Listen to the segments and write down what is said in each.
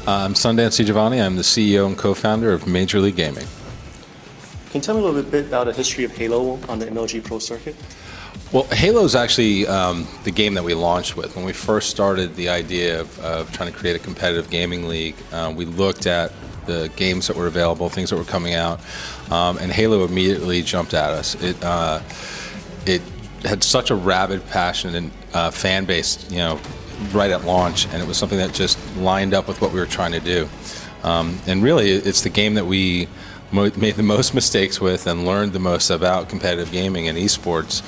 I'm Sundance DiGiovanni. I'm the CEO and co-founder of Major League Gaming. Can you tell me a little bit about the history of Halo on the MLG Pro circuit? Well, Halo is actually the game that we launched with. When we first started the idea of trying to create a competitive gaming league, we looked at the games that were available, things that were coming out, and Halo immediately jumped at us. It had such a rabid, passionate fan base, right at launch, and it was something that just lined up with what we were trying to do. And really, it's the game that we made the most mistakes with and learned the most about competitive gaming and esports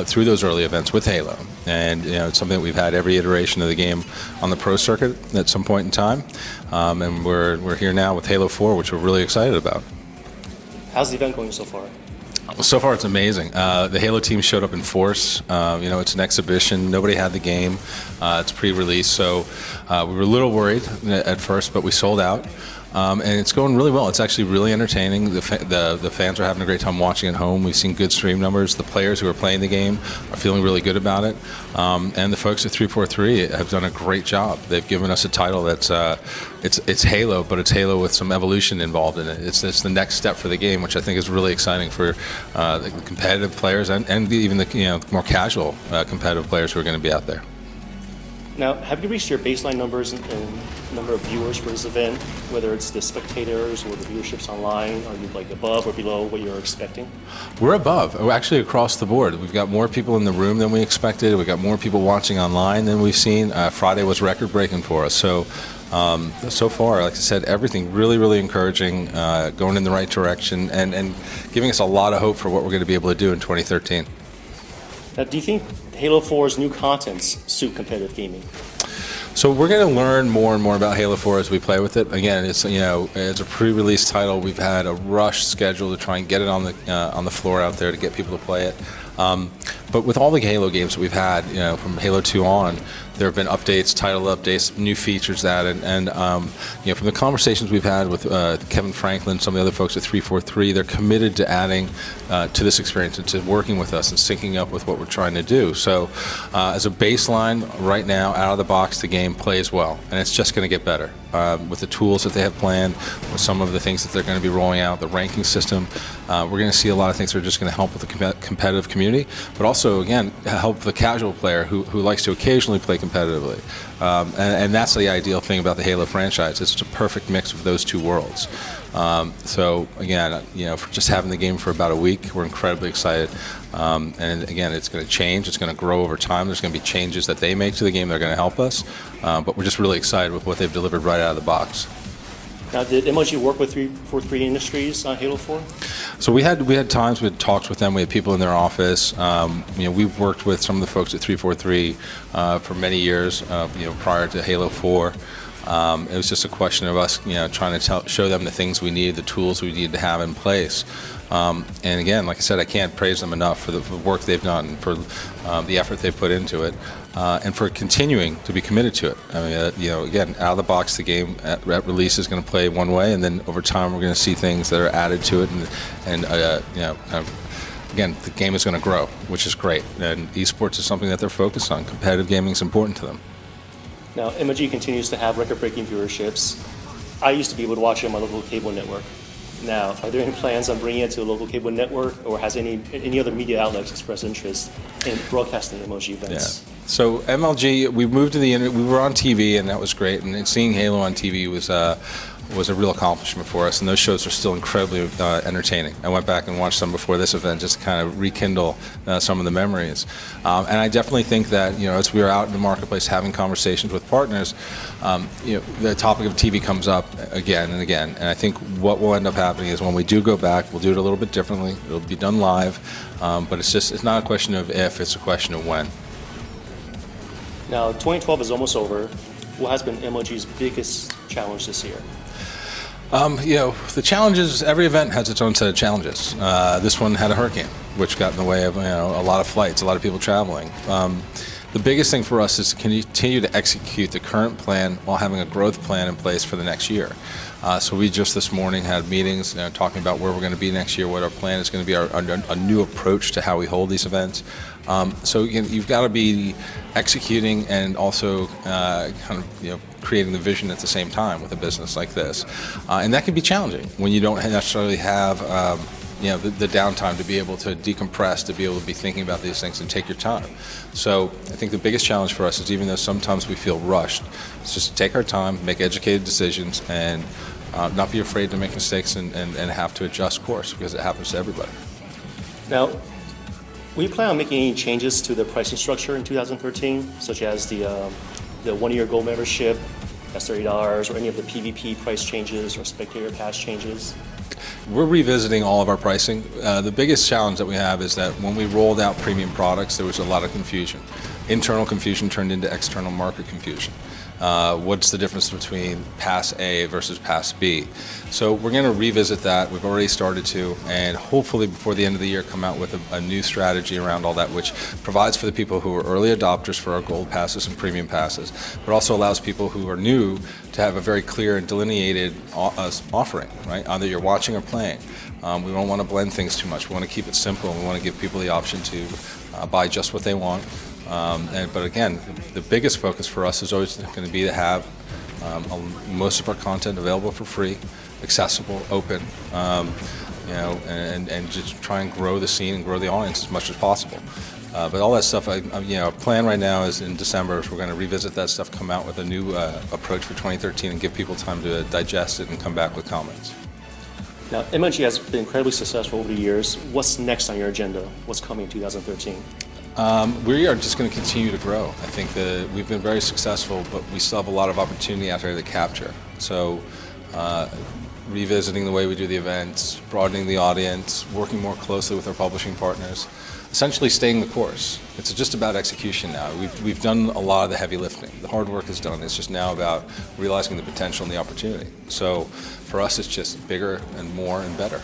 through those early events with Halo. And it's something that we've had every iteration of the game on the pro circuit at some point in time. And we're here now with Halo 4, which we're really excited about. How's the event going so far? So far, it's amazing. The Halo team showed up in force. It's an exhibition. Nobody had the game. It's pre-release, so we were a little worried at first, but we sold out. And it's going really well. It's actually really entertaining. The fans are having a great time watching at home. We've seen good stream numbers. The players who are playing the game are feeling really good about it. And the folks at 343 have done a great job. They've given us a title that's it's Halo, but it's Halo with some evolution involved in it. It's the next step for the game, which I think is really exciting for the competitive players and even the more casual competitive players who are going to be out there. Now, have you reached your baseline numbers and number of viewers for this event, whether it's the spectators or the viewerships online? Are you above or below what you're expecting? We're above. We're actually across the board. We've got more people in the room than we expected. We've got more people watching online than we've seen. Friday was record-breaking for us. So far, like I said, everything really, really encouraging, going in the right direction, and giving us a lot of hope for what we're going to be able to do in 2013. Now, do you think Halo 4's new contents suit competitive gaming? So we're going to learn more and more about Halo 4 as we play with it. Again, it's a pre-release title. We've had a rush schedule to try and get it on the floor out there to get people to play it. But with all the Halo games that we've had, from Halo 2 on, there have been updates, title updates, new features added, and from the conversations we've had with Kevin Franklin, some of the other folks at 343, they're committed to adding to this experience and to working with us and syncing up with what we're trying to do. So as a baseline, right now, out of the box, the game plays well, and it's just going to get better. With the tools that they have planned, with some of the things that they're going to be rolling out, the ranking system, we're going to see a lot of things that are just going to help with the competitive community, but also, again, help the casual player who likes to occasionally play competitively. And that's the ideal thing about the Halo franchise. It's a perfect mix of those two worlds. So again, for just having the game for about a week, we're incredibly excited. And again, it's going to change. It's going to grow over time. There's going to be changes that they make to the game that are going to help us. But we're just really excited with what they've delivered right out of the box. Now, did MLG work with 343 Industries on Halo 4? So we had times we had talks with them. We had people in their office. We've worked with some of the folks at 343 for many years. Prior to Halo 4. It was just a question of us, trying to show them the things we needed, the tools we needed to have in place. And again, like I said, I can't praise them enough for the work they've done, for the effort they've put into it, and for continuing to be committed to it. I mean, again, out of the box, the game at release is going to play one way, and then over time, we're going to see things that are added to it, and again, the game is going to grow, which is great. And esports is something that they're focused on. Competitive gaming is important to them. Now, MLG continues to have record-breaking viewerships. I used to be able to watch it on my local cable network. Now, are there any plans on bringing it to a local cable network, or has any other media outlets expressed interest in broadcasting MLG events? Yeah. So MLG, we moved to the internet. We were on TV, and that was great. And seeing Halo on TV was a real accomplishment for us, and those shows are still incredibly entertaining. I went back and watched some before this event just to kind of rekindle some of the memories. And I definitely think that, as we are out in the marketplace having conversations with partners, the topic of TV comes up again and again. And I think what will end up happening is when we do go back, we'll do it a little bit differently. It'll be done live, but it's not a question of if, it's a question of when. Now, 2012 is almost over. What has been MLG's biggest challenge this year? The challenges, every event has its own set of challenges. This one had a hurricane, which got in the way of a lot of flights, a lot of people traveling. The biggest thing for us is to continue to execute the current plan while having a growth plan in place for the next year. So we just this morning had meetings talking about where we're going to be next year, what our plan is going to be, a new approach to how we hold these events. So you've got to be executing and also kind of creating the vision at the same time with a business like this, and that can be challenging when you don't necessarily have the downtime to be able to decompress, to be able to be thinking about these things and take your time. So I think the biggest challenge for us is, even though sometimes we feel rushed, it's just take our time, make educated decisions, and not be afraid to make mistakes and have to adjust course, because it happens to everybody. Now, will you plan on making any changes to the pricing structure in 2013, such as the one-year gold membership, that's $30, or any of the PvP price changes or spectator pass changes? We're revisiting all of our pricing. The biggest challenge that we have is that when we rolled out premium products, there was a lot of confusion. Internal confusion turned into external market confusion. What's the difference between Pass A versus Pass B? So we're going to revisit that. We've already started to, and hopefully before the end of the year come out with a new strategy around all that, which provides for the people who are early adopters for our gold passes and premium passes, but also allows people who are new to have a very clear and delineated offering, right? Either you're watching or playing. We don't want to blend things too much. We want to keep it simple, and we want to give people the option to buy just what they want. But again, the biggest focus for us is always going to be to have most of our content available for free, accessible, open, and just try and grow the scene and grow the audience as much as possible. But all that stuff, our plan right now is in December, we're going to revisit that stuff, come out with a new approach for 2013, and give people time to digest it and come back with comments. Now, MLG has been incredibly successful over the years. What's next on your agenda? What's coming in 2013? We are just going to continue to grow. I think that we've been very successful, but we still have a lot of opportunity out there to capture. So revisiting the way we do the events, broadening the audience, working more closely with our publishing partners, essentially staying the course. It's just about execution now. We've done a lot of the heavy lifting. The hard work is done. It's just now about realizing the potential and the opportunity. So for us, it's just bigger and more and better.